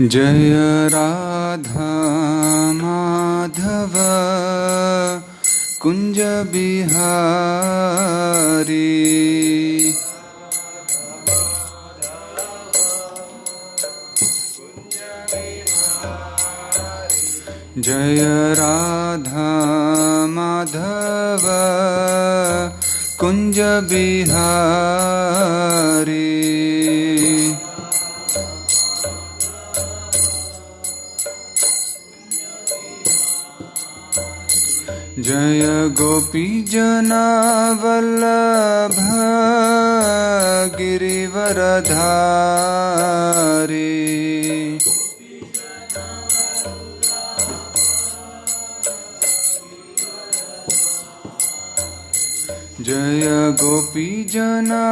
जय राधा माधव कुंज बिहारी। जय राधा माधव कुंज बिहारी। जय गोपी जना वल्लभ गिरिवरधारी। जय गोपी जना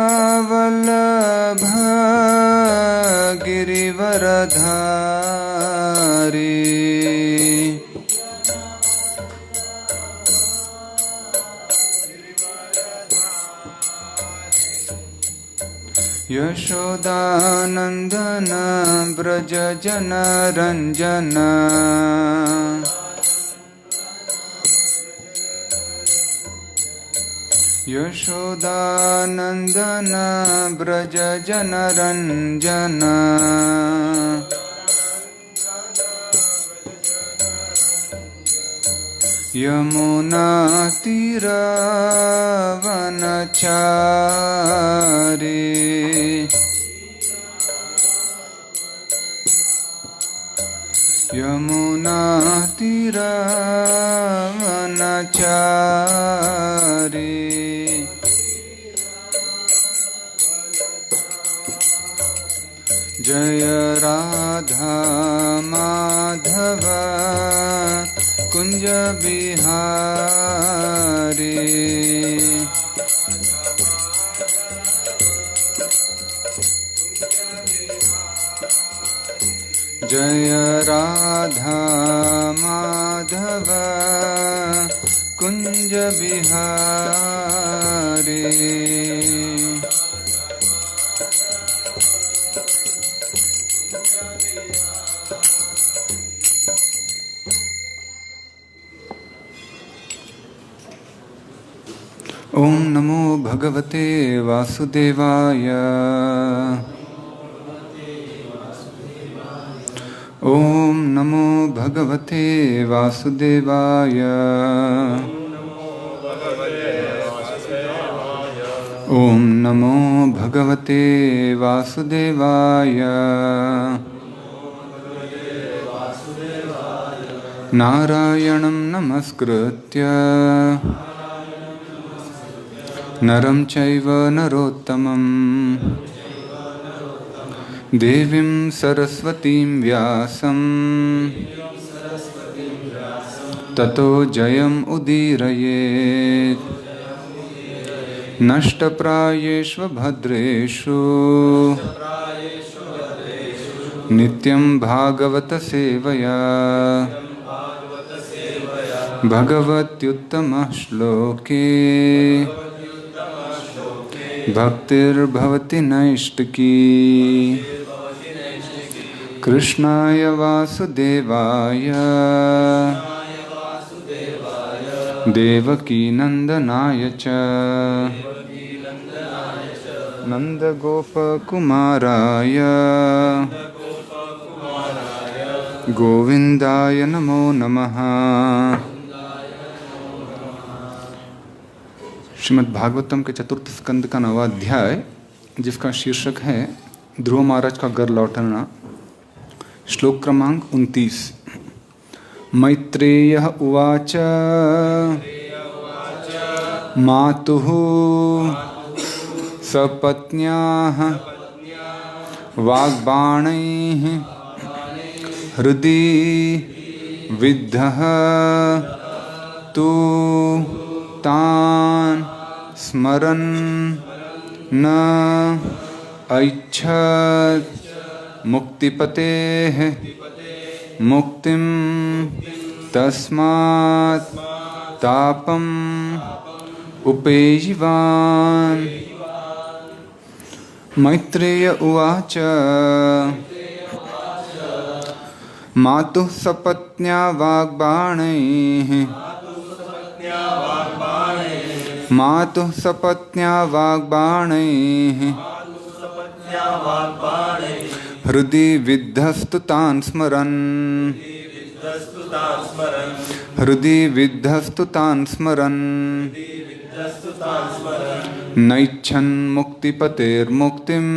वल्लभ गिरिवरधारी। यशोदानंदन ब्रज जन रंजन। यशोदानंदन ब्रज जन रंजन। यमुना तीरवनचारी। यमुना तीरवनचारी। जय राधा माधव कुंज बिहारी। जय राधा माधव कुंज बिहारी। ओम नमो भगवते वासुदेवाय। ओम नमो भगवते वासुदेवाय। ओम नमो भगवते वासुदेवाय। नारायणं नमस्कृत्य नरं चैव नरोत्तमं देवीं सरस्वतीं व्यासं ततो जयम् उदीरयेत्। नष्टप्रायेषु भद्रेषु नित्यं भागवत सेवया भगवत्युत्तमः श्लोके भक्तिर्भवति नैष्टिकी। कृष्णाय वासुदेवाय देवकी नंदनाय च नंदगोपकुमाराय गोविंदाय नमो नमः। श्रीमद् भागवतम के चतुर्थ स्कंद का 9वां अध्याय, जिसका शीर्षक है ध्रुव महाराज का घर लौटना। श्लोक क्रमांक 29। मैत्रेयः उवाच मातुः सपत्न्याः वाग्बाणैः हृदि विद्धः तु तान् स्मरन् न ऐच्छत् मुक्तिपतेः मुक्तिं तस्मात् तापम् उपेयिवान्। मैत्रेय उवाच मातुः सपत्न्या वाग्बाणैः मातुः सपत्न्या वाग्बाणैः हृदि विद्धस्तु तान् स्मरन् हृदि विद्धस्तु तान् स्मरन् नैच्छन् मुक्तिपतेर्मुक्तिम्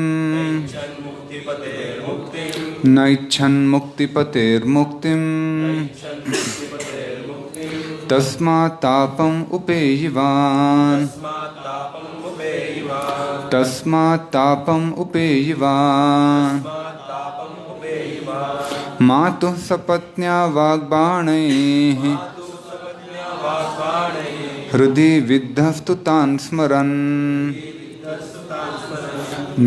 नैच्छन् मुक्तिपतेर्मुक्तिम् तस्मात् तापम् उपेयिवान् तस्मात् तापम् उपेयिवान् मातुः सपत्न्या वाग्बाणैः हृदि विद्धस्तु तान् स्मरन्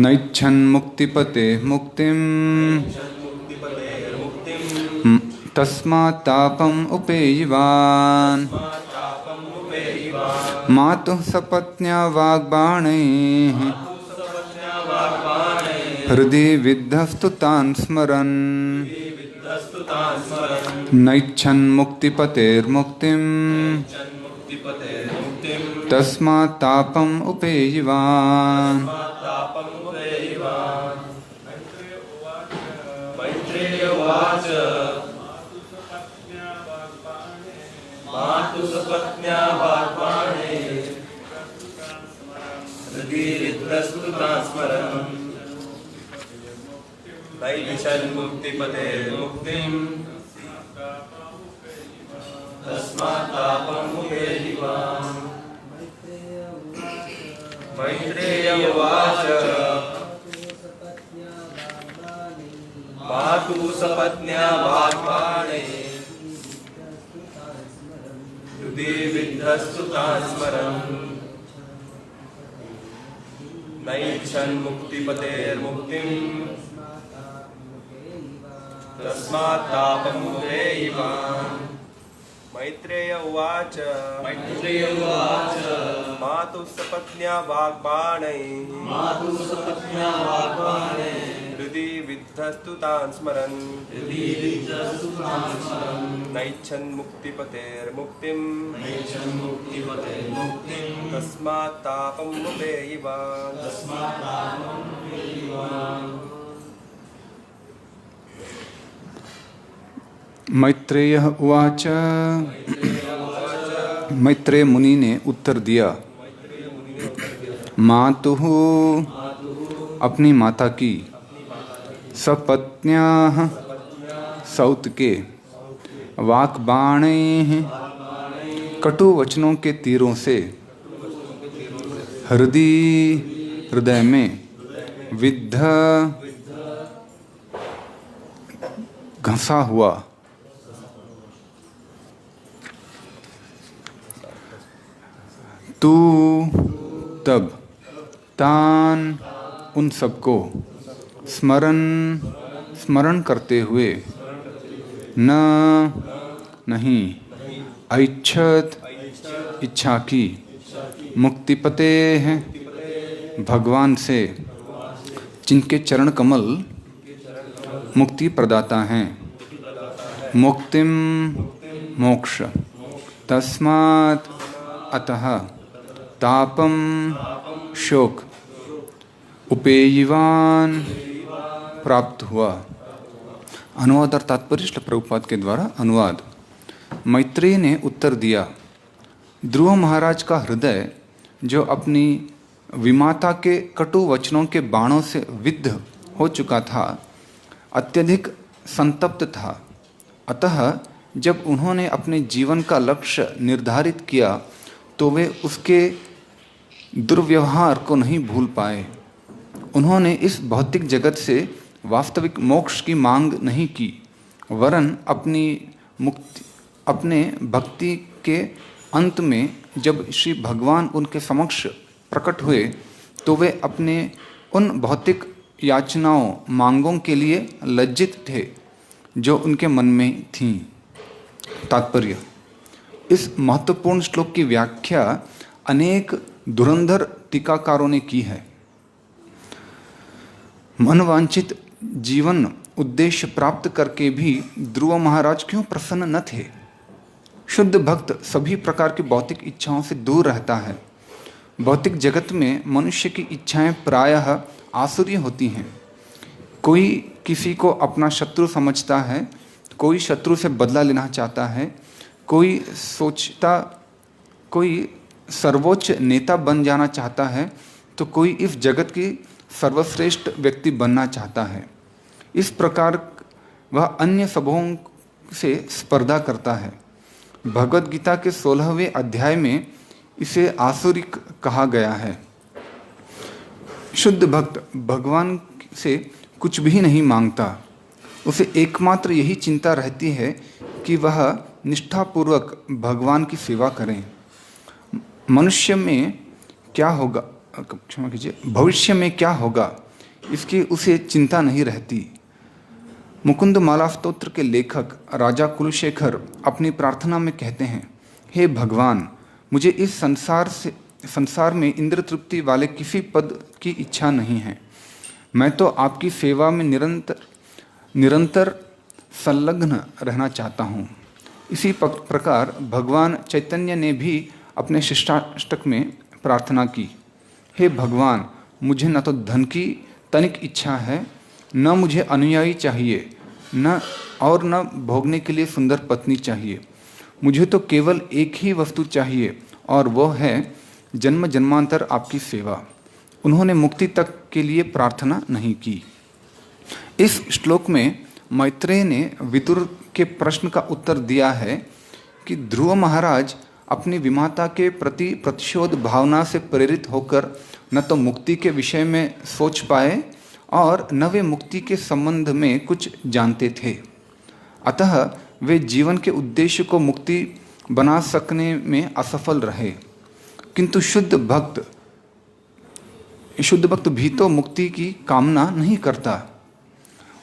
नैच्छन् मुक्तिपतेः मुक्तिम् तस्मात् तापम् उपेयिवान् मातुः सपत्न्या वाग्बाणैः हृदि विद्धस्तु तान् स्मरन् नैच्छन् मुक्तिपतेर्मुक्तिम् तस्मात् तापम् उपेयिवान् मातुसपत्न्या वाग्बाणैः हृदि विद्धस्तु तान् स्मरन् नैच्छन् मुक्तिपतेर्मुक्तिम् तस्मात् तापम् उपेयिवान् मैत्रेय उवाच मातुसपत्न्या वाग्बाणैः हृदि विद्धस्तु तान् स्मरन् नैच्छन् मुक्तिपतेर्मुक्तिम् तस्मात् तापम् उपेयिवान् मैत्रेय उवाच मातुसपत्न्या वाग्बाणैः हृदि विद्धस्तु तान् स्मरन् नैच्छन् मुक्तिपतेर्मुक्तिम् तस्मात् तापम् उपेयिवान् मैत्रेय उवाच। मैत्रेय मुनि ने उत्तर दिया, मातुः अपनी माता की, सपत्न्याः सौत के, वाक्बाणैः कटु वचनों के तीरों से, हृदय हृदय में, विद्ध घसा हुआ, तू तब, तान उन सबको, स्मरण करते हुए, न नहीं, ऐच्छत इच्छा की, मुक्तिपते है भगवान से, जिनके चरण कमल मुक्ति प्रदाता हैं, मुक्तिम मोक्ष, तस्मात् अतः, तापम शोक, उपेयिवान प्राप्त हुआ। अनुवाद और तात्पर्य श्रील प्रभुपाद के द्वारा अनुवाद। मैत्रेय ने उत्तर दिया, ध्रुव महाराज का हृदय जो अपनी विमाता के कटु वचनों के बाणों से विद्ध हो चुका था, अत्यधिक संतप्त था। अतः जब उन्होंने अपने जीवन का लक्ष्य निर्धारित किया तो वे उसके दुर्व्यवहार को नहीं भूल पाए। उन्होंने इस भौतिक जगत से वास्तविक मोक्ष की मांग नहीं की, वरन अपने भक्ति के अंत में जब श्री भगवान उनके समक्ष प्रकट हुए तो वे अपने उन भौतिक याचनाओं मांगों के लिए लज्जित थे जो उनके मन में थीं। तात्पर्य, इस महत्वपूर्ण श्लोक की व्याख्या अनेक धुरंधर टीकाकारों ने की है। मनवांछित जीवन उद्देश्य प्राप्त करके भी ध्रुव महाराज क्यों प्रसन्न न थे? शुद्ध भक्त सभी प्रकार की भौतिक इच्छाओं से दूर रहता है। भौतिक जगत में मनुष्य की इच्छाएं प्रायः आसुरी होती हैं। कोई किसी को अपना शत्रु समझता है, कोई शत्रु से बदला लेना चाहता है, कोई सर्वोच्च नेता बन जाना चाहता है, तो कोई इस जगत की सर्वश्रेष्ठ व्यक्ति बनना चाहता है। इस प्रकार वह अन्य सबों से स्पर्धा करता है। भगवद गीता के 16वें अध्याय में इसे आसुरिक कहा गया है। शुद्ध भक्त भगवान से कुछ भी नहीं मांगता। उसे एकमात्र यही चिंता रहती है कि वह निष्ठापूर्वक भगवान की सेवा करें। मनुष्य में क्या होगा, क्षमा कीजिए, भविष्य में क्या होगा, इसकी उसे चिंता नहीं रहती। मुकुंद माला स्तोत्र के लेखक राजा कुलशेखर अपनी प्रार्थना में कहते हैं, हे भगवान, मुझे इस संसार में इंद्र तृप्ति वाले किसी पद की इच्छा नहीं है। मैं तो आपकी सेवा में निरंतर संलग्न रहना चाहता हूँ। इसी प्रकार भगवान चैतन्य ने भी अपने शिष्टाष्टक में प्रार्थना की, हे भगवान, मुझे न तो धन की तनिक इच्छा है, न मुझे अनुयायी चाहिए, न भोगने के लिए सुंदर पत्नी चाहिए। मुझे तो केवल एक ही वस्तु चाहिए और वो है जन्म जन्मांतर आपकी सेवा। उन्होंने मुक्ति तक के लिए प्रार्थना नहीं की। इस श्लोक में मैत्रेय ने विदुर के प्रश्न का उत्तर दिया है कि ध्रुव महाराज अपनी विमाता के प्रति प्रतिशोध भावना से प्रेरित होकर न तो मुक्ति के विषय में सोच पाए और न वे मुक्ति के संबंध में कुछ जानते थे। अतः वे जीवन के उद्देश्य को मुक्ति बना सकने में असफल रहे। किंतु शुद्ध भक्त भी तो मुक्ति की कामना नहीं करता।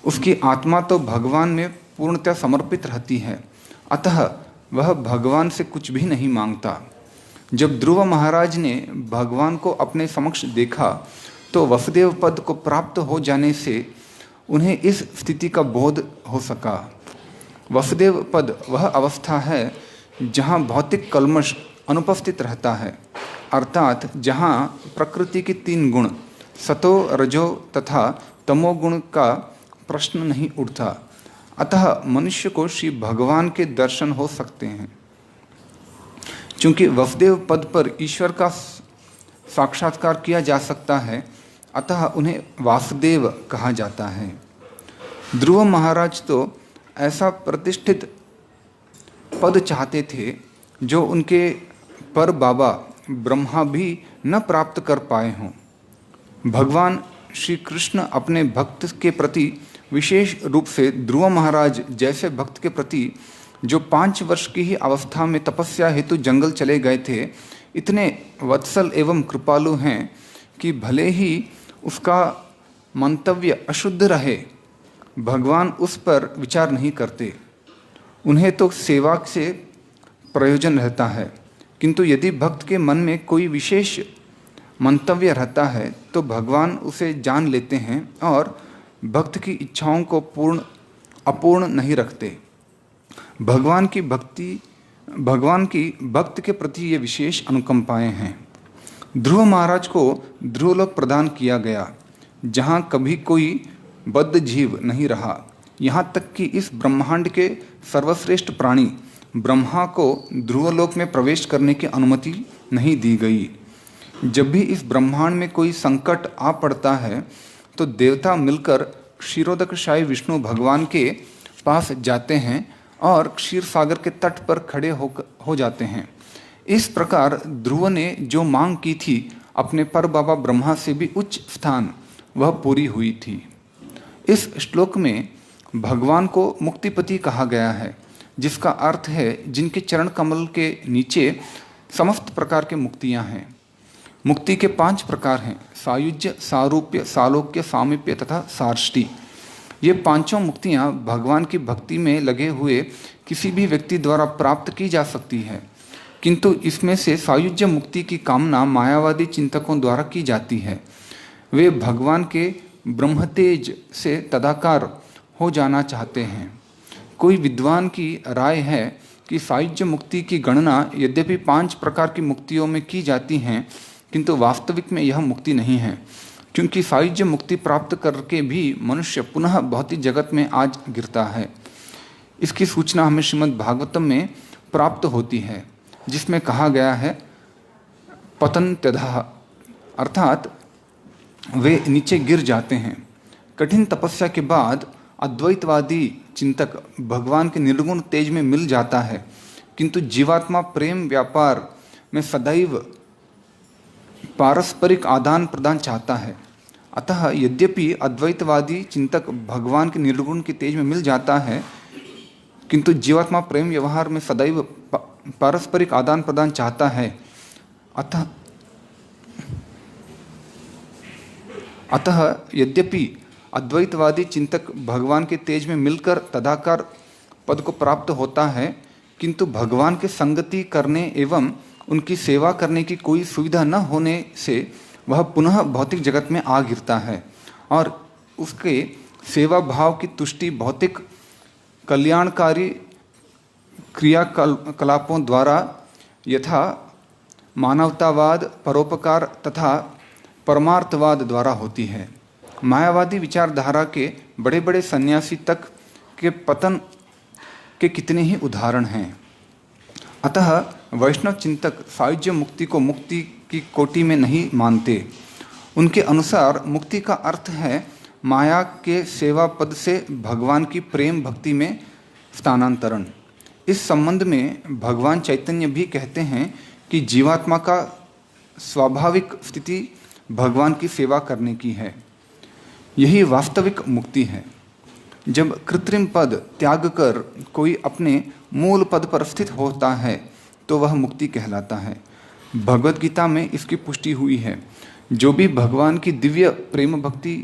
उसकी आत्मा तो भगवान में पूर्णतः समर्पित रहती है। अतः वह भगवान से कुछ भी नहीं मांगता। जब ध्रुव महाराज ने भगवान को अपने समक्ष देखा तो वसुदेव पद को प्राप्त हो जाने से उन्हें इस स्थिति का बोध हो सका। वसुदेव पद वह अवस्था है जहाँ भौतिक कल्मश अनुपस्थित रहता है, अर्थात जहाँ प्रकृति के 3 गुण सतो रजो तथा तमोगुण का प्रश्न नहीं उठता। अतः मनुष्य को श्री भगवान के दर्शन हो सकते हैं। चूंकि वसुदेव पद पर ईश्वर का साक्षात्कार किया जा सकता है, अतः उन्हें वासुदेव कहा जाता है। ध्रुव महाराज तो ऐसा प्रतिष्ठित पद चाहते थे जो उनके पर बाबा ब्रह्मा भी न प्राप्त कर पाए हों। भगवान श्री कृष्ण अपने भक्त के प्रति विशेष रूप से ध्रुव महाराज जैसे भक्त के प्रति जो 5 वर्ष की ही अवस्था में तपस्या हेतु जंगल चले गए थे, इतने वत्सल एवं कृपालु हैं कि भले ही उसका मंतव्य अशुद्ध रहे, भगवान उस पर विचार नहीं करते। उन्हें तो सेवा से प्रयोजन रहता है, किंतु यदि भक्त के मन में कोई विशेष मंतव्य रहता है तो भगवान उसे जान लेते हैं और भक्त की इच्छाओं को अपूर्ण नहीं रखते। भगवान की भक्त के प्रति ये विशेष अनुकंपाएं हैं। ध्रुव महाराज को ध्रुवलोक प्रदान किया गया, जहाँ कभी कोई बद्ध जीव नहीं रहा। यहाँ तक कि इस ब्रह्मांड के सर्वश्रेष्ठ प्राणी ब्रह्मा को ध्रुवलोक में प्रवेश करने की अनुमति नहीं दी गई। जब भी इस ब्रह्मांड में कोई संकट आ पड़ता है तो देवता मिलकर क्षीरोदकशाही विष्णु भगवान के पास जाते हैं और क्षीर सागर के तट पर खड़े हो जाते हैं। इस प्रकार ध्रुव ने जो मांग की थी अपने पर बाबा ब्रह्मा से भी उच्च स्थान, वह पूरी हुई थी। इस श्लोक में भगवान को मुक्तिपति कहा गया है, जिसका अर्थ है जिनके चरण कमल के नीचे समस्त प्रकार की मुक्तियां हैं। मुक्ति के 5 प्रकार हैं: सायुज्य, सारूप्य, सालोक्य, सामीप्य तथा सार्ष्टि। ये 5 मुक्तियां भगवान की भक्ति में लगे हुए किसी भी व्यक्ति द्वारा प्राप्त की जा सकती है, किंतु इसमें से सायुज्य मुक्ति की कामना मायावादी चिंतकों द्वारा की जाती है। वे भगवान के ब्रह्मतेज से तदाकार हो जाना चाहते हैं। कोई विद्वान की राय है कि सायुज्य मुक्ति की गणना यद्यपि 5 प्रकार की मुक्तियों में की जाती हैं, किंतु वास्तविक में यह मुक्ति नहीं है, क्योंकि सायुज्य मुक्ति प्राप्त करके भी मनुष्य पुनः भौतिक जगत में आज गिरता है। इसकी सूचना हमें श्रीमद् भागवतम में प्राप्त होती है, जिसमें कहा गया है पतन्त्यधः, अर्थात वे नीचे गिर जाते हैं। कठिन तपस्या के बाद अद्वैतवादी चिंतक भगवान के निर्गुण तेज में मिल जाता है, किंतु जीवात्मा प्रेम व्यापार में सदैव पारस्परिक आदान प्रदान चाहता है। अतः यद्यपि अद्वैतवादी चिंतक भगवान के निर्गुण के तेज में मिल जाता है, किंतु जीवात्मा प्रेम व्यवहार में सदैव पारस्परिक आदान प्रदान चाहता है। अतः यद्यपि अद्वैतवादी चिंतक भगवान के तेज में मिलकर तदाकार पद को प्राप्त होता है, किंतु भगवान के संगति करने एवं उनकी सेवा करने की कोई सुविधा न होने से वह पुनः भौतिक जगत में आ गिरता है और उसके सेवा भाव की तुष्टि भौतिक कल्याणकारी क्रियाकलापों द्वारा यथा मानवतावाद, परोपकार तथा परमार्थवाद द्वारा होती है। मायावादी विचारधारा के बड़े बड़े सन्यासी तक के पतन के कितने ही उदाहरण हैं। अतः वैष्णव चिंतक सायुज्य मुक्ति को मुक्ति की कोटि में नहीं मानते। उनके अनुसार मुक्ति का अर्थ है माया के सेवा पद से भगवान की प्रेम भक्ति में स्थानांतरण। इस संबंध में भगवान चैतन्य भी कहते हैं कि जीवात्मा का स्वाभाविक स्थिति भगवान की सेवा करने की है। यही वास्तविक मुक्ति है। जब कृत्रिम पद त्याग कर कोई अपने मूल पद पर स्थित होता है तो वह मुक्ति कहलाता है। भगवद गीता में इसकी पुष्टि हुई है। जो भी भगवान की दिव्य प्रेम भक्ति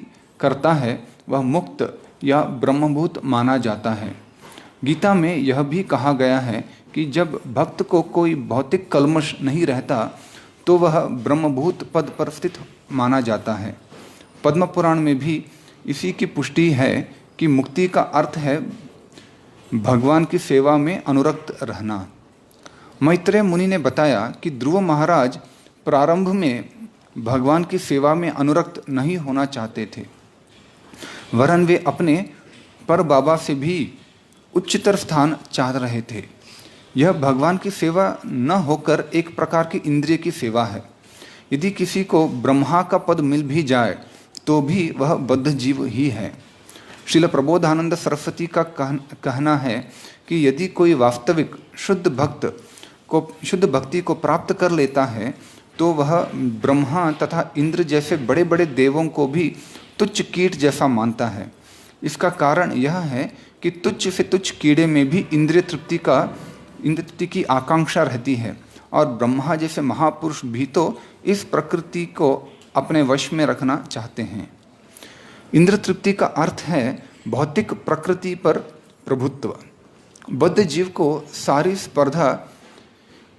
करता है वह मुक्त या ब्रह्मभूत माना जाता है। गीता में यह भी कहा गया है कि जब भक्त को कोई भौतिक कल्मश नहीं रहता तो वह ब्रह्मभूत पद पर स्थित माना जाता है। पद्म पुराण में भी इसी की पुष्टि है कि मुक्ति का अर्थ है भगवान की सेवा में अनुरक्त रहना। मैत्रेय मुनि ने बताया कि ध्रुव महाराज प्रारंभ में भगवान की सेवा में अनुरक्त नहीं होना चाहते थे, वरन वे अपने पर बाबा से भी उच्चतर स्थान चाह रहे थे। यह भगवान की सेवा न होकर एक प्रकार की इंद्रिय की सेवा है। यदि किसी को ब्रह्मा का पद मिल भी जाए तो भी वह बद्ध जीव ही है। श्रील प्रबोधानंद सरस्वती का कहना है कि यदि कोई वास्तविक शुद्ध भक्ति को प्राप्त कर लेता है तो वह ब्रह्मा तथा इंद्र जैसे बड़े बड़े देवों को भी तुच्छ कीट जैसा मानता है। इसका कारण यह है कि तुच्छ से तुच्छ कीड़े में भी इंद्रिय तृप्ति की आकांक्षा रहती है और ब्रह्मा जैसे महापुरुष भी तो इस प्रकृति को अपने वश में रखना चाहते हैं। इंद्र तृप्ति का अर्थ है भौतिक प्रकृति पर प्रभुत्व। बद्ध जीव को सारी स्पर्धा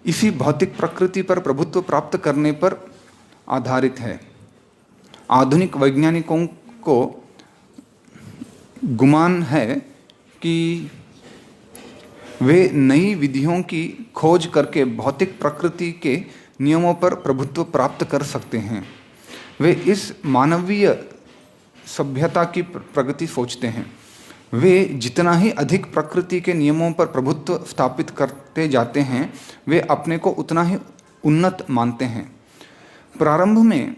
इसी भौतिक प्रकृति पर प्रभुत्व प्राप्त करने पर आधारित है। आधुनिक वैज्ञानिकों को गुमान है कि वे नई विधियों की खोज करके भौतिक प्रकृति के नियमों पर प्रभुत्व प्राप्त कर सकते हैं। वे इस मानवीय सभ्यता की प्रगति सोचते हैं। वे जितना ही अधिक प्रकृति के नियमों पर प्रभुत्व स्थापित करते जाते हैं, वे अपने को उतना ही उन्नत मानते हैं। प्रारंभ में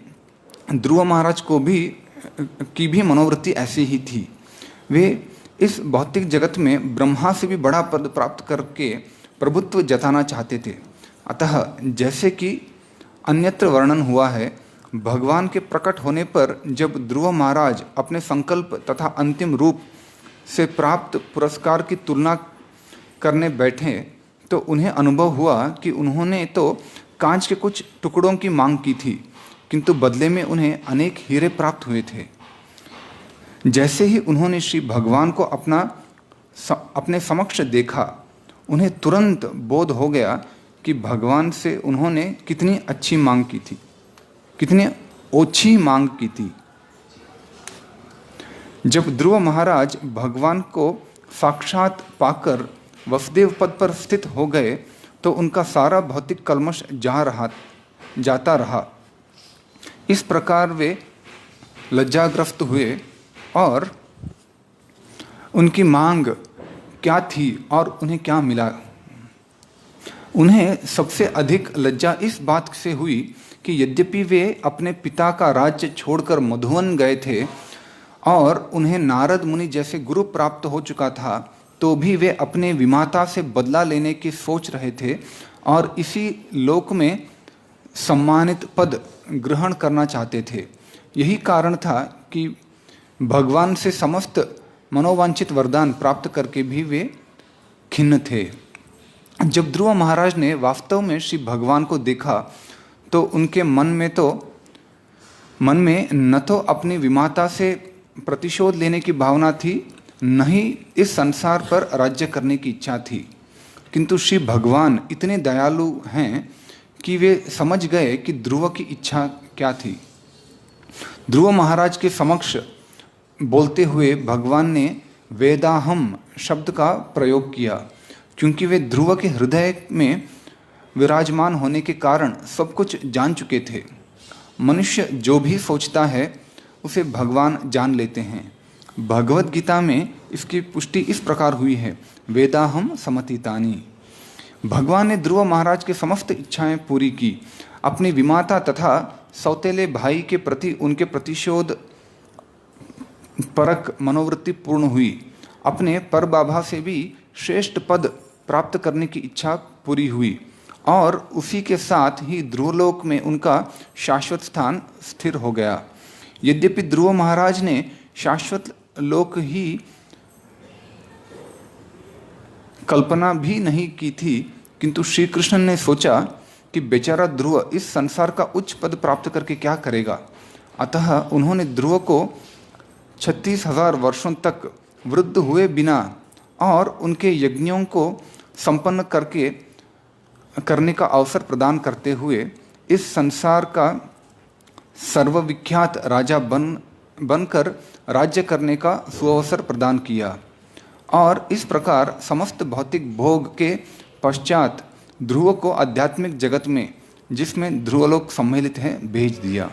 ध्रुव महाराज की भी मनोवृत्ति ऐसी ही थी। वे इस भौतिक जगत में ब्रह्मा से भी बड़ा पद प्राप्त करके प्रभुत्व जताना चाहते थे। अतः जैसे कि अन्यत्र वर्णन हुआ है, भगवान के प्रकट होने पर जब ध्रुव महाराज अपने संकल्प तथा अंतिम रूप से प्राप्त पुरस्कार की तुलना करने बैठे तो उन्हें अनुभव हुआ कि उन्होंने तो कांच के कुछ टुकड़ों की मांग की थी, किंतु बदले में उन्हें अनेक हीरे प्राप्त हुए थे। जैसे ही उन्होंने श्री भगवान को अपने समक्ष देखा, उन्हें तुरंत बोध हो गया कि भगवान से उन्होंने कितनी अच्छी मांग की थी, कितनी ओछी मांग की थी। जब ध्रुव महाराज भगवान को साक्षात पाकर वसुदेव पद पर स्थित हो गए तो उनका सारा भौतिक कल्मश जाता रहा। इस प्रकार वे लज्जाग्रस्त हुए और उनकी मांग क्या थी और उन्हें क्या मिला। उन्हें सबसे अधिक लज्जा इस बात से हुई कि यद्यपि वे अपने पिता का राज्य छोड़कर मधुवन गए थे और उन्हें नारद मुनि जैसे गुरु प्राप्त हो चुका था, तो भी वे अपने विमाता से बदला लेने की सोच रहे थे और इसी लोक में सम्मानित पद ग्रहण करना चाहते थे। यही कारण था कि भगवान से समस्त मनोवांछित वरदान प्राप्त करके भी वे खिन्न थे। जब ध्रुव महाराज ने वास्तव में श्री भगवान को देखा तो उनके मन में न तो अपनी विमाता से प्रतिशोध लेने की भावना थी, न ही इस संसार पर राज्य करने की इच्छा थी। किंतु श्री भगवान इतने दयालु हैं कि वे समझ गए कि ध्रुव की इच्छा क्या थी। ध्रुव महाराज के समक्ष बोलते हुए भगवान ने वेदाहम शब्द का प्रयोग किया, क्योंकि वे ध्रुव के हृदय में विराजमान होने के कारण सब कुछ जान चुके थे। मनुष्य जो भी सोचता है उसे भगवान जान लेते हैं। भगवत गीता में इसकी पुष्टि इस प्रकार हुई है, वेदाहम समतीतानि। भगवान ने ध्रुव महाराज के समस्त इच्छाएं पूरी की। अपनी विमाता तथा सौतेले भाई के प्रति उनके प्रतिशोध परक मनोवृत्ति पूर्ण हुई। अपने पर बाबा से भी श्रेष्ठ पद प्राप्त करने की इच्छा पूरी हुई और उसी के साथ ही ध्रुवलोक में उनका शाश्वत स्थान स्थिर हो गया। यद्यपि ध्रुव महाराज ने शाश्वत लोक ही कल्पना भी नहीं की थी, किंतु श्री कृष्ण ने सोचा कि बेचारा ध्रुव इस संसार का उच्च पद प्राप्त करके क्या करेगा। अतः उन्होंने ध्रुव को 36,000 वर्षों तक वृद्ध हुए बिना और उनके यज्ञों को संपन्न करने का अवसर प्रदान करते हुए इस संसार का सर्वविख्यात राजा बनकर राज्य करने का सुअवसर प्रदान किया और इस प्रकार समस्त भौतिक भोग के पश्चात ध्रुव को आध्यात्मिक जगत में, जिसमें ध्रुवलोक सम्मिलित है, भेज दिया।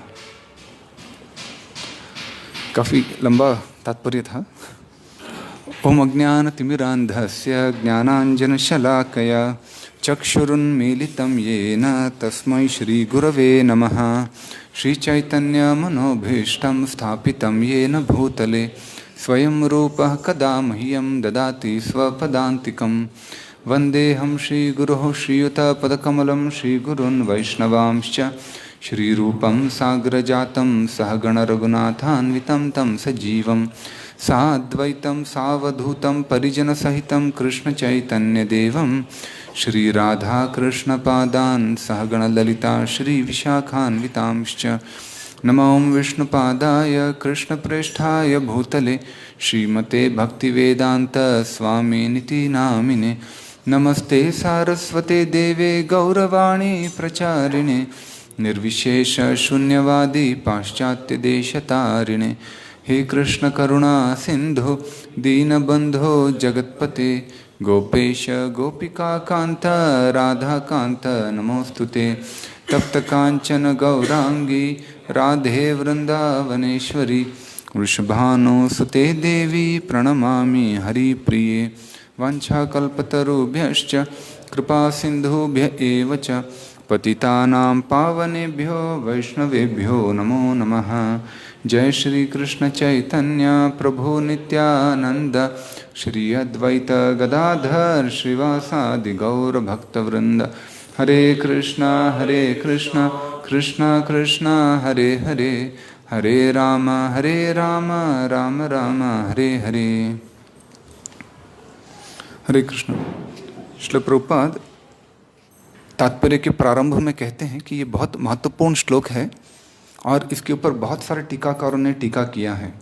काफ़ी लंबा तात्पर्य था। ओम अज्ञानतिमिरान्धस्य ज्ञानाञ्जनशलाकया चक्षुरुन्मीलितं येन तस्मै श्रीगुरवे नमः। श्रीचैतन्यमनोभीष्टं स्थापितं येन भूतले स्वयं रूपः कदा मह्यं ददाति स्वपदान्तिकं। वन्देऽहं श्रीगुरोः श्रीयुतपदकमलं श्रीगुरून् वैष्णवांश्च श्रीरूपं साग्रजातं सहगणरघुनाथान्वितं तं सजीवं साद्वैतं सावधूतं परिजनसहितं कृष्णचैतन्यदेवं श्रीराधाकृष्णपादान् सहगणललिता श्रीविशाखान्वितांश्च। नमो विष्णुपादाय कृष्णप्रेष्ठाय भूतले श्रीमते भक्तिवेदान्त स्वामिनिति नामिने। नमस्ते सारस्वते देवे गौरवाणी प्रचारिणे निर्विशेष शून्यवादी पाश्चात्यदेशतारिणे। हे कृष्ण करुणा सिंधु दीनबंधो जगत्पते गोपेश गोपिका कांत राधा कांत नमोस्तुते। तप्त कांचन गौरांगी राधे वृंदावनेश्वरी वृषभानुसुते देवी प्रणमामि हरिप्रिये। वाञ्छाकल्पतरुभ्यश्च कृपा सिन्धुभ्य एव च पतितानां पावनेभ्यो वैष्णवेभ्यो नमो नमः। जय श्री कृष्ण चैतन्य प्रभु नित्यानंद श्री अद्वैत गदाधर श्रीवासादि गौर भक्तवृंद। हरे कृष्णा कृष्णा कृष्णा हरे हरे, हरे राम राम राम हरे हरे। हरे कृष्ण। श्रील प्रभुपाद तात्पर्य के प्रारंभ में कहते हैं कि ये बहुत महत्वपूर्ण श्लोक है और इसके ऊपर बहुत सारे टीकाकारों ने टीका किया है।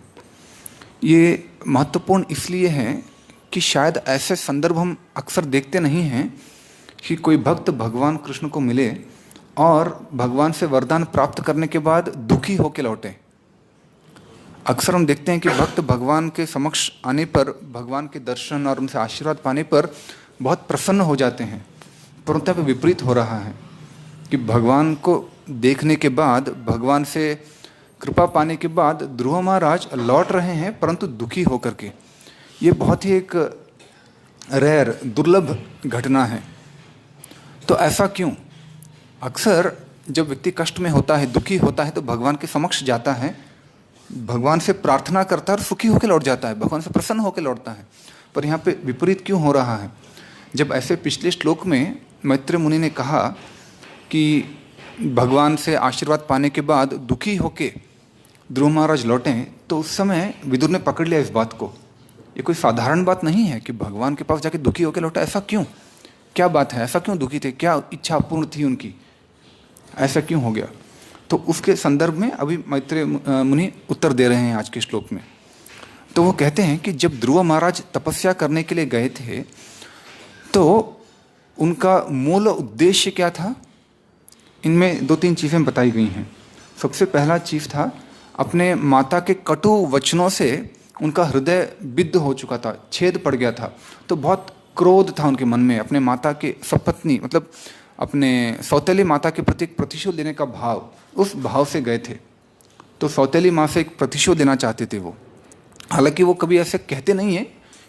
ये महत्वपूर्ण इसलिए है कि शायद ऐसे संदर्भ हम अक्सर देखते नहीं हैं कि कोई भक्त भगवान कृष्ण को मिले और भगवान से वरदान प्राप्त करने के बाद दुखी होकर लौटे। अक्सर हम देखते हैं कि भक्त भगवान के समक्ष आने पर, भगवान के दर्शन और उनसे आशीर्वाद पाने पर बहुत प्रसन्न हो जाते हैं, परंतु यहाँ पे विपरीत हो रहा है कि भगवान को देखने के बाद, भगवान से कृपा पाने के बाद ध्रुव महाराज लौट रहे हैं परंतु दुखी होकर के। ये बहुत ही एक रेयर, दुर्लभ घटना है। तो ऐसा क्यों? अक्सर जब व्यक्ति कष्ट में होता है, दुखी होता है, तो भगवान के समक्ष जाता है, भगवान से प्रार्थना करता है और सुखी होकर लौट जाता है, भगवान से प्रसन्न होकर लौटता है। पर यहाँ पे विपरीत क्यों हो रहा है? जब ऐसे पिछले श्लोक में मैत्रेय मुनि ने कहा कि भगवान से आशीर्वाद पाने के बाद दुखी होके ध्रुव महाराज लौटें, तो उस समय विदुर ने पकड़ लिया इस बात को। ये कोई साधारण बात नहीं है कि भगवान के पास जाके दुखी होकर लौटा। ऐसा क्यों? क्या बात है? ऐसा क्यों दुखी थे? क्या इच्छा अपूर्ण थी उनकी? ऐसा क्यों हो गया? तो उसके संदर्भ में अभी मैत्रेय मुनि उत्तर दे रहे हैं आज के श्लोक में। तो वो कहते हैं कि जब ध्रुव महाराज तपस्या करने के लिए गए थे, तो उनका मूल उद्देश्य क्या था? इनमें 2-3 चीज़ें बताई गई हैं। सबसे पहला चीज़ था, अपने माता के कटु वचनों से उनका हृदय विद्ध हो चुका था, छेद पड़ गया था। तो बहुत क्रोध था उनके मन में, अपने माता के सपत्नी, मतलब अपने सौतेली माता के प्रति एक प्रतिशोध लेने का भाव, उस भाव से गए थे। तो सौतेली माँ से एक प्रतिशोध लेना चाहते थे वो। हालांकि वो कभी ऐसे कहते नहीं है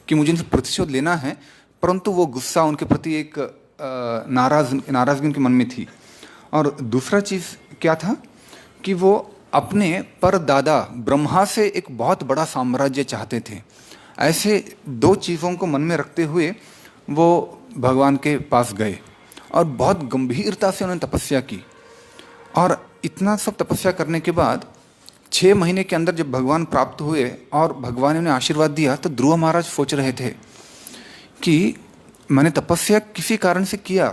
कि मुझे इनसे प्रतिशोध लेना है, परंतु वो गुस्सा उनके प्रति एक नाराज़गी उनके मन में थी। और दूसरा चीज़ क्या था कि वो अपने परदादा ब्रह्मा से एक बहुत बड़ा साम्राज्य चाहते थे। ऐसे 2 चीज़ों को मन में रखते हुए वो भगवान के पास गए और बहुत गंभीरता से उन्होंने तपस्या की। और इतना सब तपस्या करने के बाद 6 महीने के अंदर जब भगवान प्राप्त हुए और भगवान ने उन्हें आशीर्वाद दिया, तो ध्रुव महाराज सोच रहे थे कि मैंने तपस्या किसी कारण से किया,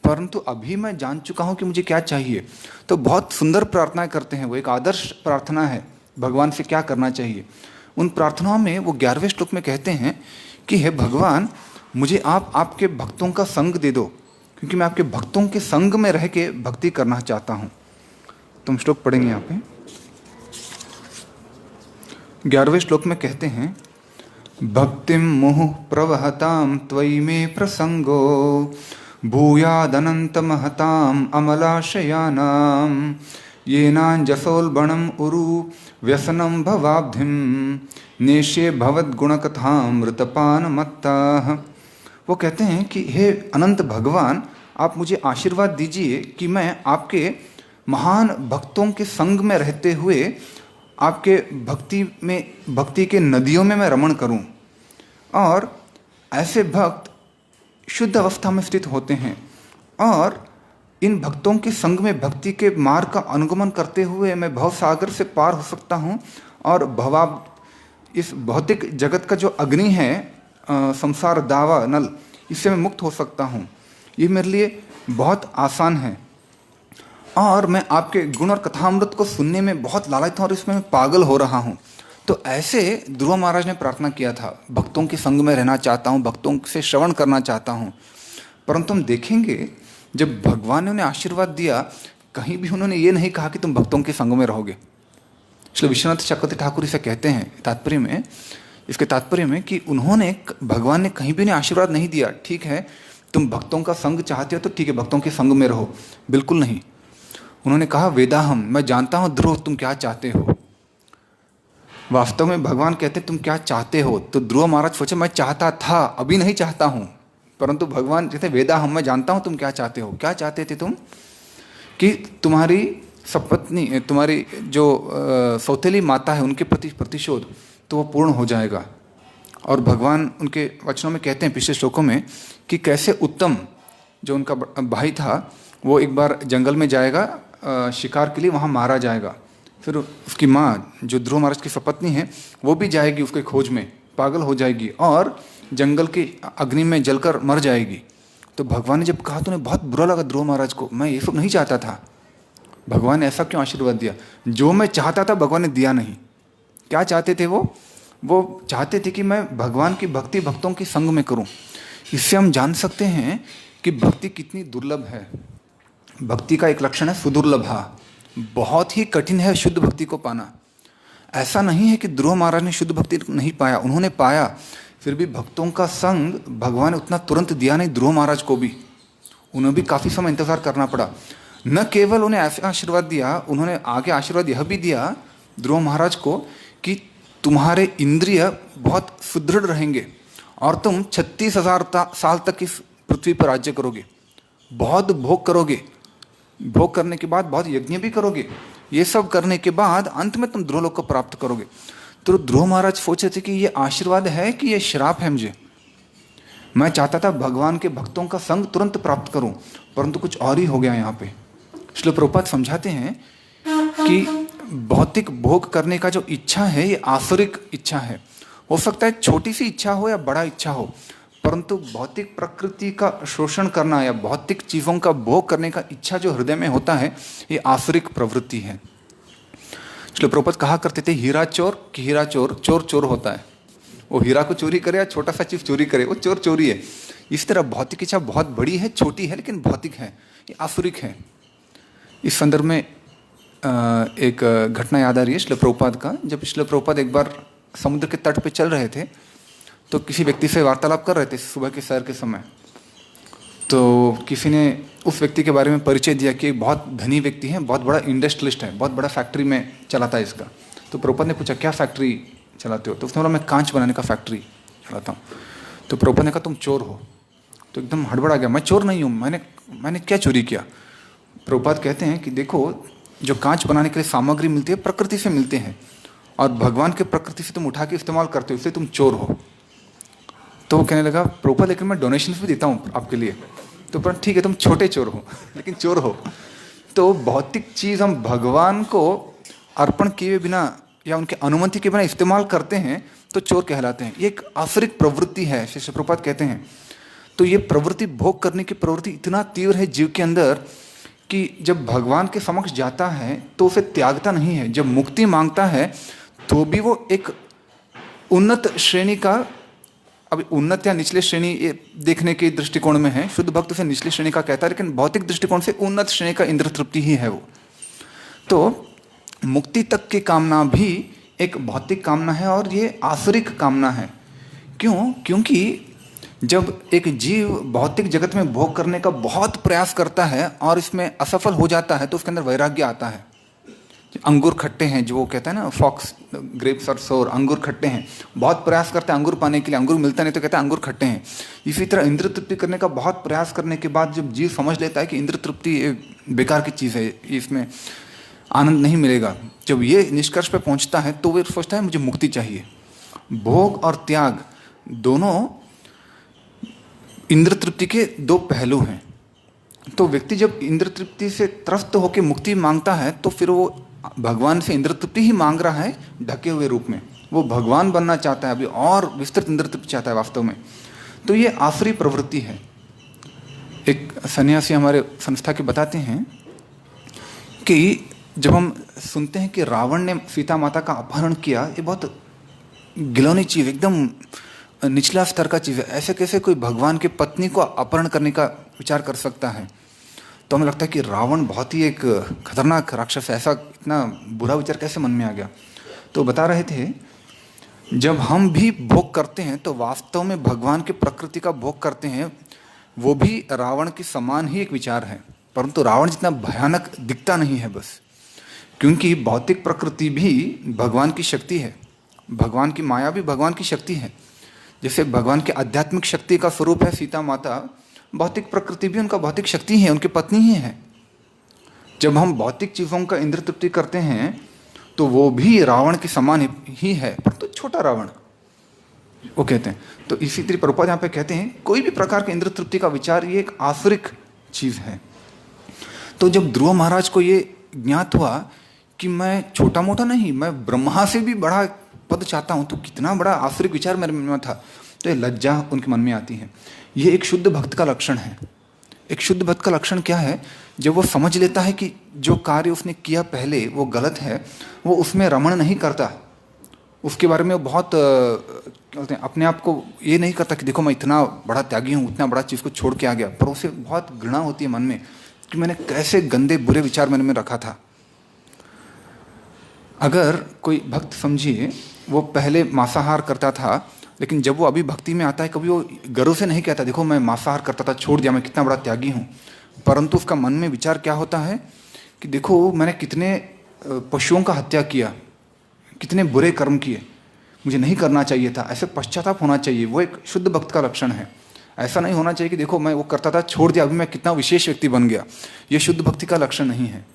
परंतु अभी मैं जान चुका हूँ कि मुझे क्या चाहिए। तो बहुत सुंदर प्रार्थनाएं करते हैं वो, एक आदर्श प्रार्थना है भगवान से क्या करना चाहिए। उन प्रार्थनाओं में वो 11वें श्लोक में कहते हैं कि हे भगवान, मुझे आप आपके भक्तों का संग दे दो, क्योंकि मैं आपके भक्तों के संग में रह के भक्ति करना चाहता हूँ। तुम श्लोक पढ़ेंगे यहाँ पे। 11वें श्लोक में कहते हैं, भक्तिम मुहुः प्रवहताम त्वयि मे प्रसंगो भूयादनंत महताम अमलाशयानाम येनांजसोल्बणम उरु व्यसनम भवाब्धिम नेष्ये भवद्गुणकथामृतपान मत्ताः। वो कहते हैं कि हे अनंत भगवान, आप मुझे आशीर्वाद दीजिए कि मैं आपके महान भक्तों के संग में रहते हुए आपके भक्ति के नदियों में मैं रमण करूं। और ऐसे भक्त शुद्ध अवस्था में स्थित होते हैं और इन भक्तों के संग में भक्ति के मार्ग का अनुगमन करते हुए मैं भवसागर से पार हो सकता हूँ और इस भौतिक जगत का जो अग्नि है, संसार दावा नल, इससे मैं मुक्त हो सकता हूँ। ये मेरे लिए बहुत आसान है और मैं आपके गुण और कथामृत को सुनने में बहुत लालच हूँ और इसमें मैं पागल हो रहा हूँ। तो ऐसे ध्रुव महाराज ने प्रार्थना किया था, भक्तों के संग में रहना चाहता हूँ, भक्तों से श्रवण करना चाहता हूँ। परंतु हम देखेंगे जब भगवान ने उन्हें आशीर्वाद दिया, कहीं भी उन्होंने ये नहीं कहा कि तुम भक्तों के संग में रहोगे। इसलिए विश्वनाथ चक्रवर्ती ठाकुर इसे कहते हैं तात्पर्य में, इसके तात्पर्य में कि भगवान ने कहीं भी उन्हें आशीर्वाद नहीं दिया, ठीक है तुम भक्तों का संग चाहते हो तो ठीक है भक्तों के संग में रहो, बिल्कुल नहीं। उन्होंने कहा वेदाहम, मैं जानता हूँ ध्रुव तुम क्या चाहते हो। वास्तव में भगवान कहते तुम क्या चाहते हो, तो ध्रुव महाराज सोचे मैं चाहता था, अभी नहीं चाहता हूँ। परंतु भगवान कहते वेदाहम, मैं जानता हूँ तुम क्या चाहते हो। क्या चाहते थे तुम? कि तुम्हारी सपत्नी, तुम्हारी जो सौतेली माता है उनके प्रति प्रतिशोध तो वो पूर्ण हो जाएगा। और भगवान उनके वचनों में कहते हैं पिछले श्लोकों में कि कैसे उत्तम जो उनका भाई था वो एक बार जंगल में जाएगा शिकार के लिए, वहाँ मारा जाएगा। फिर उसकी माँ जो ध्रुव महाराज की सपत्नी है वो भी जाएगी उसके खोज में, पागल हो जाएगी और जंगल की अग्नि में जलकर मर जाएगी। तो भगवान ने जब कहा तो उन्हें बहुत बुरा लगा ध्रुव महाराज को, मैं ये सब नहीं चाहता था। भगवान ने ऐसा क्यों आशीर्वाद दिया? जो मैं चाहता था भगवान ने दिया नहीं। क्या चाहते थे वो चाहते थे कि मैं भगवान की भक्ति भक्तों के संग में करूं। इससे हम जान सकते हैं कि भक्ति कितनी दुर्लभ है। भक्ति का एक लक्षण है सुदुर्लभा, बहुत ही कठिन है शुद्ध भक्ति को पाना। ऐसा नहीं है कि ध्रुव महाराज ने शुद्ध भक्ति नहीं पाया, उन्होंने पाया, फिर भी भक्तों का संग भगवान ने उतना तुरंत दिया नहीं ध्रुव महाराज को भी, उन्हें भी काफ़ी समय इंतजार करना पड़ा। न केवल उन्हें ऐसा आशीर्वाद दिया, उन्होंने आगे आशीर्वाद यह भी दिया ध्रुव महाराज को कि तुम्हारे इंद्रिय बहुत सुदृढ़ रहेंगे और तुम 36,000 साल तक इस पृथ्वी पर राज्य करोगे, बहुत भोग करोगे, भोग करने के बाद बहुत यज्ञ भी करोगे, ये सब करने के बाद अंत में तुम ध्रुवलोक को प्राप्त करोगे। तो ध्रुव महाराज सोचे थे कि ये आशीर्वाद है कि ये श्राप है मुझे। मैं चाहता था भगवान के भक्तों का संग तुरंत प्राप्त करूं, परंतु कुछ और ही हो गया यहाँ पे। श्रील प्रभुपाद समझाते हैं कि भौतिक भोग करने का जो इच्छा है ये आसुरिक इच्छा है। हो सकता है छोटी सी इच्छा हो या बड़ा इच्छा हो, परंतु भौतिक प्रकृति का शोषण करना या भौतिक चीज़ों का भोग करने का इच्छा जो हृदय में होता है ये आसुरिक प्रवृत्ति है। श्रील प्रभुपाद कहा करते थे हीरा चोर कि हीरा चोर चोर चोर होता है, वो हीरा को चोरी करे या छोटा सा चीज चोरी करे, वो चोर चोरी है। इस तरह भौतिक इच्छा बहुत बड़ी है, छोटी है, लेकिन भौतिक है, ये आसुरिक है। इस संदर्भ में एक घटना याद आ रही है श्रील प्रभुपाद का। जब श्रील प्रभुपाद एक बार समुद्र के तट पे चल रहे थे तो किसी व्यक्ति से वार्तालाप कर रहे थे सुबह के सैर के समय। तो किसी ने उस व्यक्ति के बारे में परिचय दिया कि बहुत धनी व्यक्ति है, बहुत बड़ा इंडस्ट्रियलिस्ट है, बहुत बड़ा फैक्ट्री में चलाता है इसका। तो प्रभुपाद ने पूछा क्या फैक्ट्री चलाते हो? तो उसने बोला मैं कांच बनाने का फैक्ट्री चलाता हूँ। तो प्रभुपाद ने कहा तुम चोर हो। तो एकदम हड़बड़ा गया, मैं चोर नहीं हूँ, मैंने क्या चोरी किया? प्रभुपाद कहते हैं कि देखो जो कांच बनाने के लिए सामग्री मिलती है प्रकृति से मिलते हैं, और भगवान के प्रकृति से तुम उठा के इस्तेमाल करते हो, इसलिए तुम चोर हो। तो वो कहने लगा प्रभुपाद लेकिन मैं डोनेशन भी देता हूँ आपके लिए। तो पर ठीक है तुम छोटे चोर हो लेकिन चोर हो। तो भौतिक चीज़ हम भगवान को अर्पण किए बिना या उनके अनुमति के बिना इस्तेमाल करते हैं तो चोर कहलाते हैं। ये एक आसुरिक प्रवृत्ति है, श्री प्रभुपाद कहते हैं। तो ये प्रवृत्ति, भोग करने की प्रवृत्ति इतना तीव्र है जीव के अंदर कि जब भगवान के समक्ष जाता है तो उसे त्यागता नहीं है। जब मुक्ति मांगता है तो भी वो एक उन्नत श्रेणी का, अभी उन्नत या निचले श्रेणी ये देखने के दृष्टिकोण में है, शुद्ध भक्त उसे निचली श्रेणी का कहता है, लेकिन भौतिक दृष्टिकोण से उन्नत श्रेणी का इंद्र तृप्ति ही है वो। तो मुक्ति तक की कामना भी एक भौतिक कामना है और ये आसुरिक कामना है। क्यों? क्योंकि जब एक जीव भौतिक जगत में भोग करने का बहुत प्रयास करता है और इसमें असफल हो जाता है तो उसके अंदर वैराग्य आता है। अंगूर खट्टे हैं, जो वो कहता है ना फॉक्स ग्रेप्स और सोर, अंगूर खट्टे हैं, बहुत प्रयास करते हैं अंगूर पाने के लिए, अंगूर मिलता नहीं तो कहता है अंगूर खट्टे हैं। इसी तरह इंद्र तृप्ति करने का बहुत प्रयास करने के बाद जब जीव समझ लेता है कि इंद्र तृप्ति बेकार की चीज़ है, इसमें आनंद नहीं मिलेगा, जब ये निष्कर्ष पे पहुंचता है तो वो सोचता है मुझे मुक्ति चाहिए। भोग और त्याग दोनों इंद्र तृप्ति के दो पहलू हैं। तो व्यक्ति जब इंद्र तृप्ति से त्रस्त होकर मुक्ति मांगता है तो फिर वो भगवान से इंद्र तृप्ति ही मांग रहा है ढके हुए रूप में। वो भगवान बनना चाहता है, अभी और विस्तृत इंद्र तृप्ति चाहता है वास्तव में। तो ये आसुरी प्रवृत्ति है। एक सन्यासी हमारे संस्था के बताते हैं कि जब हम सुनते हैं कि रावण ने सीता माता का अपहरण किया, ये बहुत गिलौनी चीज़, एकदम निचला स्तर का चीज़ है। ऐसे कैसे कोई भगवान की पत्नी को अपहरण करने का विचार कर सकता है? तो हमें लगता है कि रावण बहुत ही एक खतरनाक राक्षस है, ऐसा इतना बुरा विचार कैसे मन में आ गया? तो बता रहे थे जब हम भी भोग करते हैं तो वास्तव में भगवान की प्रकृति का भोग करते हैं, वो भी रावण के समान ही एक विचार है, परंतु रावण जितना भयानक दिखता नहीं है बस। क्योंकि भौतिक प्रकृति भी भगवान की शक्ति है, भगवान की माया भी भगवान की शक्ति है। जैसे भगवान की आध्यात्मिक शक्ति का स्वरूप है सीता माता, भौतिक प्रकृति भी उनका भौतिक शक्ति है, उनकी पत्नी ही है। जब हम भौतिक चीज़ों का इंद्र तृप्ति करते हैं तो वो भी रावण के समान ही है, पर तो छोटा रावण वो कहते हैं। तो इसी तरह प्रभुपाद यहाँ पे कहते हैं कोई भी प्रकार के इंद्र तृप्ति का विचार ये एक आसुरिक चीज़ है। तो जब ध्रुव महाराज को ये ज्ञात हुआ कि मैं छोटा मोटा नहीं, मैं ब्रह्मा से भी बड़ा पद चाहता हूँ, तो कितना बड़ा आसुरिक विचार मेरे मन में था, तो ये लज्जा उनके मन में आती है। ये एक शुद्ध भक्त का लक्षण है। एक शुद्ध भक्त का लक्षण क्या है? जब वो समझ लेता है कि जो कार्य उसने किया पहले वो गलत है, वो उसमें रमण नहीं करता, उसके बारे में वो बहुत क्या बोलते हैं, अपने आप को ये नहीं करता कि देखो मैं इतना बड़ा त्यागी हूँ, इतना बड़ा चीज़ को छोड़ के आ गया, पर उसे बहुत घृणा होती है मन में कि मैंने कैसे गंदे बुरे विचार मन में रखा था। अगर कोई भक्त समझिए वो पहले मांसाहार करता था, लेकिन जब वो अभी भक्ति में आता है कभी वो गर्व से नहीं कहता देखो मैं मांसाहार करता था छोड़ दिया, मैं कितना बड़ा त्यागी हूँ, परंतु उसका मन में विचार क्या होता है कि देखो मैंने कितने पशुओं का हत्या किया, कितने बुरे कर्म किए, मुझे नहीं करना चाहिए था, ऐसे पश्चाताप होना चाहिए। वो एक शुद्ध भक्त का लक्षण है। ऐसा नहीं होना चाहिए कि देखो मैं वो करता था छोड़ दिया अभी मैं कितना विशेष व्यक्ति बन गया, ये शुद्ध भक्ति का लक्षण नहीं है।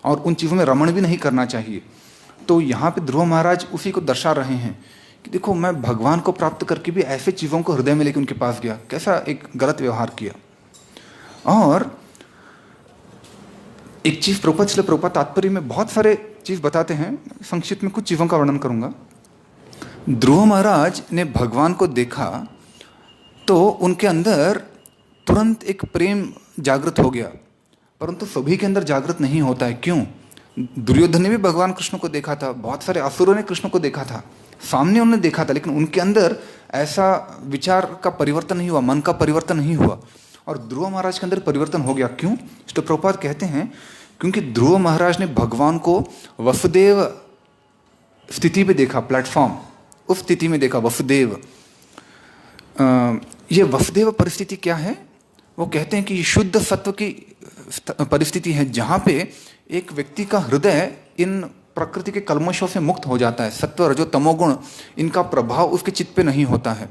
और उन चीज़ों में रमण भी नहीं करना चाहिए। तो यहाँ पे ध्रुव महाराज उसी को दर्शा रहे हैं कि देखो मैं भगवान को प्राप्त करके भी ऐसे चीज़ों को हृदय में लेकर उनके पास गया, कैसा एक गलत व्यवहार किया। और एक चीज़ प्रभुपाद तात्पर्य में बहुत सारे चीज़ बताते हैं, संक्षिप्त में कुछ चीज़ों का वर्णन करूंगा। ध्रुव महाराज ने भगवान को देखा तो उनके अंदर तुरंत एक प्रेम जागृत हो गया, परंतु सभी के अंदर जागृत नहीं होता है। क्यों? दुर्योधन ने भी भगवान कृष्ण को देखा था, बहुत सारे असुरों ने कृष्ण को देखा था, सामने उन्होंने देखा था, लेकिन उनके अंदर ऐसा विचार का परिवर्तन नहीं हुआ, मन का परिवर्तन नहीं हुआ। और ध्रुव महाराज के अंदर परिवर्तन हो गया। क्यों? तो प्रभुपाद कहते हैं क्योंकि ध्रुव महाराज ने भगवान को वसुदेव स्थिति पे देखा, प्लेटफॉर्म उस स्थिति में देखा वसुदेव। ये वसुदेव परिस्थिति क्या है? वो कहते हैं कि ये शुद्ध सत्व की परिस्थिति है जहाँ पे एक व्यक्ति का हृदय इन प्रकृति के कल्मशों से मुक्त हो जाता है। सत्व रजो तमोगुण इनका प्रभाव उसके चित्त पे नहीं होता है।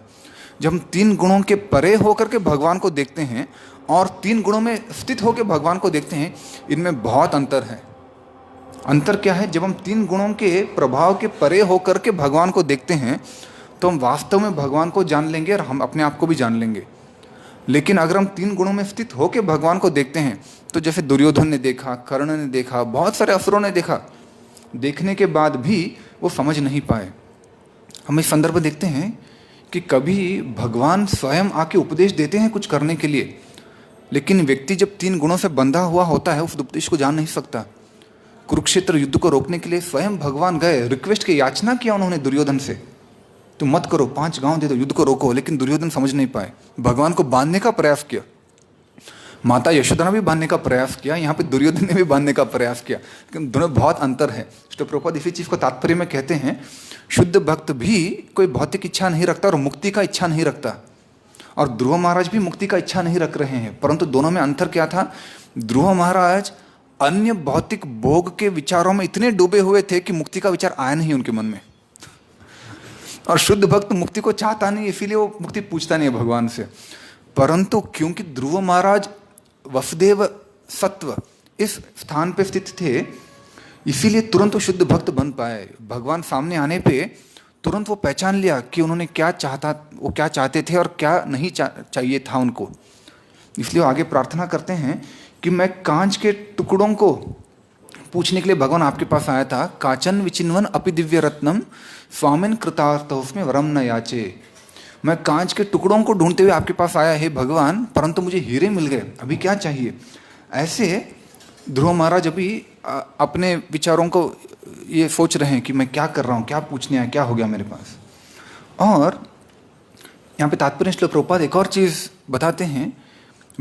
जब हम तीन गुणों के परे होकर के भगवान को देखते हैं और तीन गुणों में स्थित होकर भगवान को देखते हैं, इनमें बहुत अंतर है। अंतर क्या है? जब हम तीन गुणों के प्रभाव के परे होकर के भगवान को देखते हैं तो हम वास्तव में भगवान को जान लेंगे और हम अपने आप को भी जान लेंगे। लेकिन अगर हम तीन गुणों में स्थित होकर भगवान को देखते हैं तो जैसे दुर्योधन ने देखा, कर्ण ने देखा, बहुत सारे असुरों ने देखा, देखने के बाद भी वो समझ नहीं पाए। हम इस संदर्भ में देखते हैं कि कभी भगवान स्वयं आके उपदेश देते हैं कुछ करने के लिए, लेकिन व्यक्ति जब तीन गुणों से बंधा हुआ होता है उस उपदेश को जान नहीं सकता। कुरुक्षेत्र युद्ध को रोकने के लिए स्वयं भगवान गए, रिक्वेस्ट की याचना किया उन्होंने दुर्योधन से, तुम मत करो, 5 गांव दे दो, युद्ध को रोको। लेकिन दुर्योधन समझ नहीं पाए, भगवान को बांधने का प्रयास किया। माता यशोदा ने भी बांधने का प्रयास किया, यहाँ पे दुर्योधन ने भी बांधने का प्रयास किया, लेकिन दोनों बहुत अंतर है। तो प्रभुपाद इसी चीज को तात्पर्य में कहते हैं शुद्ध भक्त भी कोई भौतिक इच्छा नहीं रखता और मुक्ति का इच्छा नहीं रखता, और ध्रुव महाराज भी मुक्ति का इच्छा नहीं रख रहे हैं। परंतु दोनों में अंतर क्या था? ध्रुव महाराज अन्य भौतिक भोग के विचारों में इतने डूबे हुए थे कि मुक्ति का विचार आया नहीं उनके मन में, और शुद्ध भक्त मुक्ति को चाहता नहीं, इसीलिए वो मुक्ति पूछता नहीं है भगवान से। परंतु क्योंकि ध्रुव महाराज वसुदेव सत्व इस स्थान पे स्थित थे, इसीलिए तुरंत वो शुद्ध भक्त बन पाए। भगवान सामने आने पे तुरंत वो पहचान लिया कि उन्होंने क्या चाहता, वो क्या चाहते थे और क्या नहीं चाहिए था उनको। इसलिए वो आगे प्रार्थना करते हैं कि मैं कांच के टुकड़ों को पूछने के लिए भगवान आपके पास आया था। काचन विचिन्वन अपि दिव्य रत्नम स्वामिन कृतार्थ उसमें वरम न याचे। मैं कांच के टुकड़ों को ढूंढते हुए आपके पास आया है भगवान, परंतु मुझे हीरे मिल गए, अभी क्या चाहिए? ऐसे ध्रुव महाराज अभी अपने विचारों को ये सोच रहे हैं कि मैं क्या कर रहा हूँ, क्या पूछने आया, क्या हो गया मेरे पास। और यहाँ पे तात्पर्य श्लोक प्रभुपाद एक और चीज़ बताते हैं,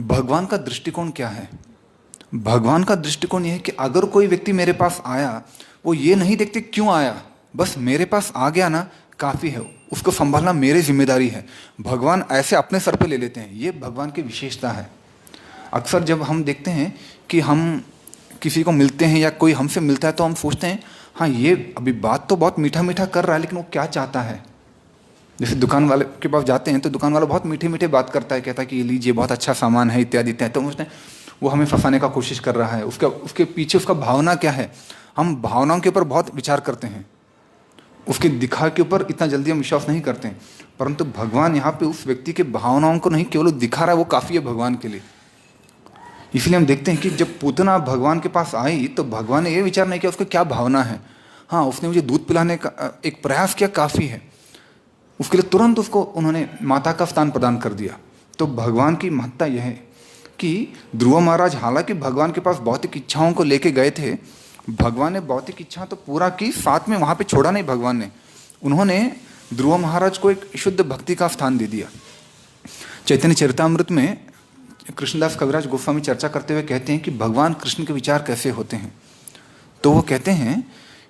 भगवान का दृष्टिकोण क्या है। भगवान का दृष्टिकोण यह है कि अगर कोई व्यक्ति मेरे पास आया, वो ये नहीं देखते क्यों आया, बस मेरे पास आ गया ना काफ़ी है, उसको संभालना मेरी जिम्मेदारी है। भगवान ऐसे अपने सर पे ले लेते हैं, ये भगवान की विशेषता है। अक्सर जब हम देखते हैं कि हम किसी को मिलते हैं या कोई हमसे मिलता है तो हम सोचते हैं हाँ ये अभी बात तो बहुत मीठा मीठा कर रहा है, लेकिन वो क्या चाहता है। जैसे दुकान वाले के पास जाते हैं तो दुकान वाला बहुत मीठे मीठे बात करता है, कहता है कि ये लीजिए बहुत अच्छा सामान है इत्यादि इत्यादि, तो सोचते हैं वो हमें फंसाने का कोशिश कर रहा है। उसके पीछे उसका भावना क्या है। हम भावनाओं के ऊपर बहुत विचार करते हैं, उसके दिखा के ऊपर इतना जल्दी हम विश्वास नहीं करते हैं। परंतु भगवान यहाँ पे उस व्यक्ति के भावनाओं को नहीं केवल दिखा रहा है, वो काफ़ी है भगवान के लिए। इसलिए हम देखते हैं कि जब पूतना भगवान के पास आई तो भगवान ने ये विचार नहीं किया उसको क्या भावना है। हाँ, उसने मुझे दूध पिलाने का एक प्रयास किया, काफ़ी है। उसके लिए तुरंत उसको उन्होंने माता का स्थान प्रदान कर दिया। तो भगवान की महत्ता यह है कि ध्रुव महाराज हालांकि भगवान के पास भौतिक इच्छाओं को लेके गए थे, भगवान ने भौतिक इच्छा तो पूरा की, साथ में वहाँ पे छोड़ा नहीं भगवान ने। उन्होंने ध्रुव महाराज को एक शुद्ध भक्ति का स्थान दे दिया। चैतन्य चरितामृत में कृष्णदास कविराज गोस्वामी चर्चा करते हुए कहते हैं कि भगवान कृष्ण के विचार कैसे होते हैं। तो वो कहते हैं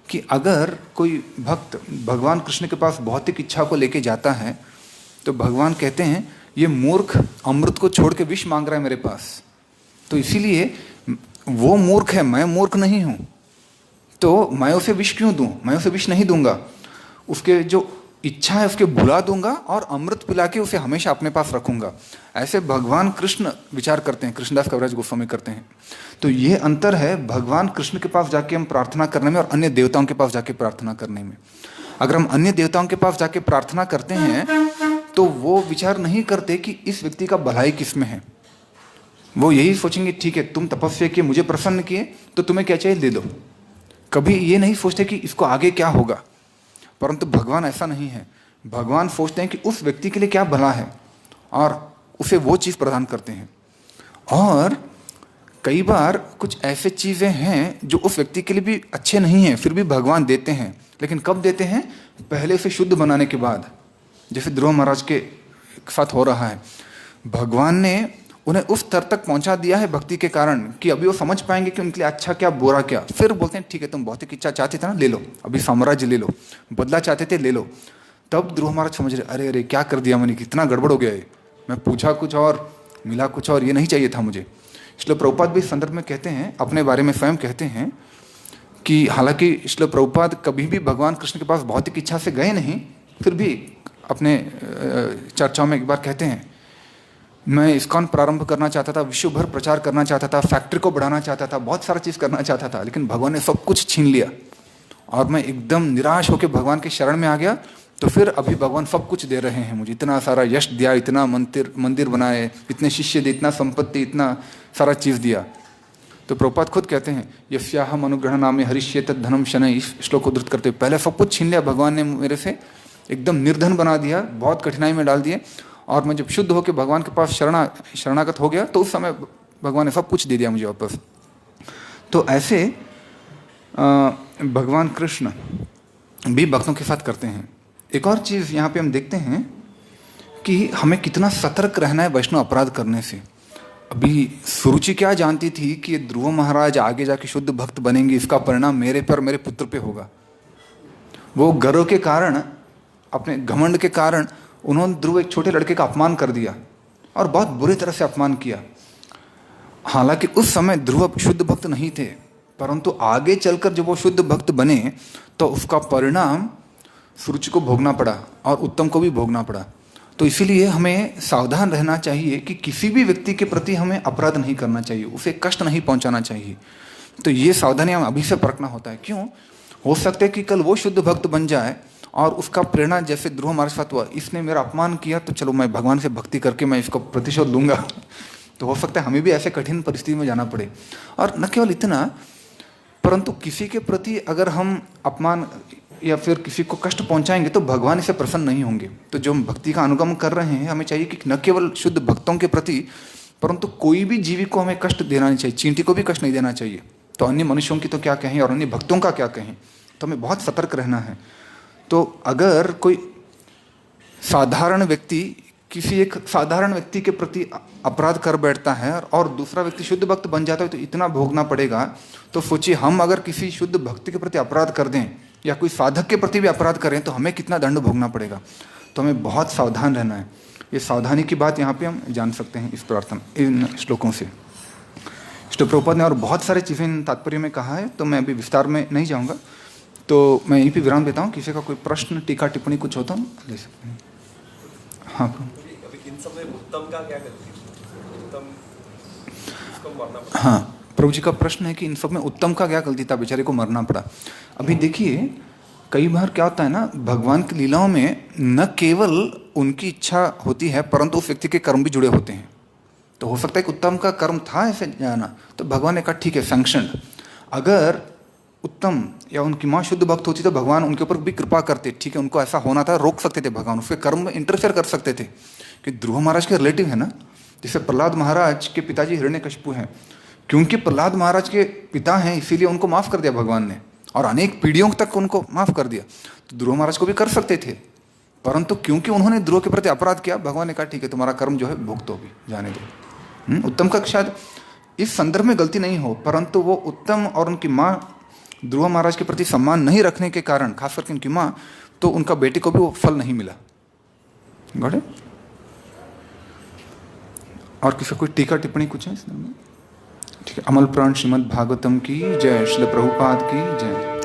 कि अगर कोई भक्त भगवान कृष्ण के पास भौतिक इच्छा को लेके जाता है तो भगवान कहते हैं ये मूर्ख अमृत को छोड़ के विष मांग रहा है मेरे पास, तो इसीलिए वो मूर्ख है, मैं मूर्ख नहीं हूं, तो मैं उसे विष क्यों दूं, मैं उसे विष नहीं दूंगा, उसके जो इच्छा है उसके भुला दूंगा और अमृत पिला के उसे हमेशा अपने पास रखूंगा। ऐसे भगवान कृष्ण विचार करते हैं, कृष्णदास कविराज गोस्वामी करते हैं। तो ये अंतर है भगवान कृष्ण के पास जाके हम प्रार्थना करने में और अन्य देवताओं के पास जाके प्रार्थना करने में। अगर हम अन्य देवताओं के पास जाके प्रार्थना करते हैं तो वो विचार नहीं करते कि इस व्यक्ति का भलाई किसमें है, वो यही सोचेंगे ठीक है तुम तपस्या किए, मुझे प्रसन्न किए, तो तुम्हें क्या चाहिए दे दो। कभी ये नहीं सोचते कि इसको आगे क्या होगा। परंतु भगवान ऐसा नहीं है, भगवान सोचते हैं कि उस व्यक्ति के लिए क्या भला है और उसे वो चीज़ प्रदान करते हैं। और कई बार कुछ ऐसे चीज़ें हैं जो उस व्यक्ति के लिए भी अच्छे नहीं हैं, फिर भी भगवान देते हैं। लेकिन कब देते हैं? पहले उसे शुद्ध बनाने के बाद। जैसे ध्रुव महाराज के साथ हो रहा है, भगवान ने उन्हें उस स्तर तक पहुंचा दिया है भक्ति के कारण कि अभी वो समझ पाएंगे कि उनके लिए अच्छा क्या बुरा क्या। फिर बोलते हैं ठीक है तुम भौतिक इच्छा चाहते थे ना, ले लो, अभी साम्राज्य ले लो, बदला चाहते थे ले लो। तब ध्रुव महाराज समझ रहे अरे अरे क्या कर दिया मैंने, कितना गड़बड़ हो गया है, मैं पूछा कुछ और मिला कुछ और, ये नहीं चाहिए था मुझे। श्रील प्रभुपाद भी इस संदर्भ में कहते हैं, अपने बारे में स्वयं कहते हैं कि हालांकि श्रील प्रभुपाद कभी भी भगवान कृष्ण के पास भौतिक इच्छा से गए नहीं, फिर भी अपने चर्चाओं में एक बार कहते हैं मैं इस्कॉन प्रारंभ करना चाहता था, विश्व भर प्रचार करना चाहता था, फैक्ट्री को बढ़ाना चाहता था, बहुत सारा चीज़ करना चाहता था, लेकिन भगवान ने सब कुछ छीन लिया और मैं एकदम निराश होकर भगवान के शरण में आ गया। तो फिर अभी भगवान सब कुछ दे रहे हैं मुझे, इतना सारा यश दिया, इतना मंदिर बनाए, इतने शिष्य दिए, इतना संपत्ति, इतना सारा चीज़ दिया। तो प्रभुपाद खुद कहते हैं यस्याहम अनुग्रह नामे हरिष्येत धनम शनै, इस श्लोक को उद्धृत करते हुए, पहले सब कुछ छीन लिया भगवान ने मेरे से, एकदम निर्धन बना दिया, बहुत कठिनाई में डाल दिए, और मैं जब शुद्ध होकर भगवान के पास शरणागत हो गया तो उस समय भगवान ने सब कुछ दे दिया मुझे वापस। तो ऐसे भगवान कृष्ण भी भक्तों के साथ करते हैं। एक और चीज़ यहाँ पे हम देखते हैं कि हमें कितना सतर्क रहना है वैष्णव अपराध करने से। अभी सुरुचि क्या जानती थी कि ध्रुव महाराज आगे जाके शुद्ध भक्त बनेंगे, इसका परिणाम मेरे पर, मेरे पुत्र पे होगा। वो गर्व के कारण, अपने घमंड के कारण उन्होंने ध्रुव एक छोटे लड़के का अपमान कर दिया और बहुत बुरी तरह से अपमान किया। हालांकि उस समय ध्रुव शुद्ध भक्त नहीं थे, परंतु आगे चलकर जब वो शुद्ध भक्त बने तो उसका परिणाम सुरुचि को भोगना पड़ा और उत्तम को भी भोगना पड़ा। तो इसीलिए हमें सावधान रहना चाहिए कि किसी भी व्यक्ति के प्रति हमें अपराध नहीं करना चाहिए, उसे कष्ट नहीं पहुंचाना चाहिए। तो ये सावधानी हमें अभी से परखना होता है। क्यों? हो सकता है कि कल वो शुद्ध भक्त बन जाए और उसका प्रेरणा जैसे ध्रुव हमारे साथ हुआ, इसने मेरा अपमान किया तो चलो मैं भगवान से भक्ति करके मैं इसको प्रतिशोध लूंगा। तो हो सकता है हमें भी ऐसे कठिन परिस्थिति में जाना पड़े। और न केवल इतना, परंतु किसी के प्रति अगर हम अपमान या फिर किसी को कष्ट पहुंचाएंगे तो भगवान इससे प्रसन्न नहीं होंगे। तो जो हम भक्ति का अनुगमन कर रहे हैं, हमें चाहिए कि न केवल शुद्ध भक्तों के प्रति, परंतु कोई भी जीवी को हमें कष्ट देना नहीं चाहिए, चींटी को भी कष्ट नहीं देना चाहिए। तो अन्य मनुष्यों की तो क्या कहें और अन्य भक्तों का क्या कहें, तो हमें बहुत सतर्क रहना है। तो अगर कोई साधारण व्यक्ति किसी एक साधारण व्यक्ति के प्रति अपराध कर बैठता है और दूसरा व्यक्ति शुद्ध भक्त बन जाता है तो इतना भोगना पड़ेगा। तो सोचिए हम अगर किसी शुद्ध भक्ति के प्रति अपराध कर दें या कोई साधक के प्रति भी अपराध करें तो हमें कितना दंड भोगना पड़ेगा। तो हमें बहुत सावधान रहना है। ये सावधानी की बात यहाँ पे हम जान सकते हैं इस प्रार्थना, इन श्लोकों से। श्री प्रभुपाद ने और बहुत सारी चीज़ें इन तात्पर्य में कहा है, तो मैं अभी विस्तार में नहीं जाऊँगा। तो मैं यहीं पे विराम देता हूँ। किसी का कोई प्रश्न, टीका, टिप्पणी कुछ होता हम ले सकते हैं। हाँ अभी इन सब में उत्तम का क्या गलती? उत्तम इसको मारना पड़ा। हाँ, प्रभु जी का प्रश्न है कि इन सब में उत्तम का क्या गलती था, बेचारे को मरना पड़ा। अभी देखिए कई बार क्या होता है ना, भगवान की लीलाओं में न केवल उनकी इच्छा होती है परंतु उस व्यक्ति के कर्म भी जुड़े होते हैं। तो हो सकता है कि उत्तम का कर्म था ऐसे जाना, तो भगवान ने कहा ठीक है सैंक्शन। अगर उत्तम या उनकी माँ शुद्ध भक्त होती तो भगवान उनके ऊपर भी कृपा करते, ठीक है उनको ऐसा होना था, रोक सकते थे भगवान, उसके कर्म में इंटरफेयर कर सकते थे। कि ध्रुव महाराज के रिलेटिव है ना, जैसे प्रहलाद महाराज के पिताजी हिरण्यकशिपु हैं, क्योंकि प्रहलाद महाराज के पिता हैं इसीलिए उनको माफ़ कर दिया भगवान ने और अनेक पीढ़ियों तक उनको माफ़ कर दिया। तो ध्रुव महाराज को भी कर सकते थे, परंतु क्योंकि उन्होंने ध्रुव के प्रति अपराध किया, भगवान ने कहा ठीक है तुम्हारा कर्म जो है भुगतो भी, जाने दो। उत्तम का शायद इस संदर्भ में गलती नहीं हो, परंतु वो उत्तम और उनकी माँ ध्रुव महाराज के प्रति सम्मान नहीं रखने के कारण, खास करके उनकी माँ, तो उनका बेटे को भी वो फल नहीं मिला। Got it? और किसी कोई टीका टिप्पणी कुछ है इस में? ठीक है। अमल पुराण श्रीमद् भागवतम की जय, श्रील प्रभुपाद की जय।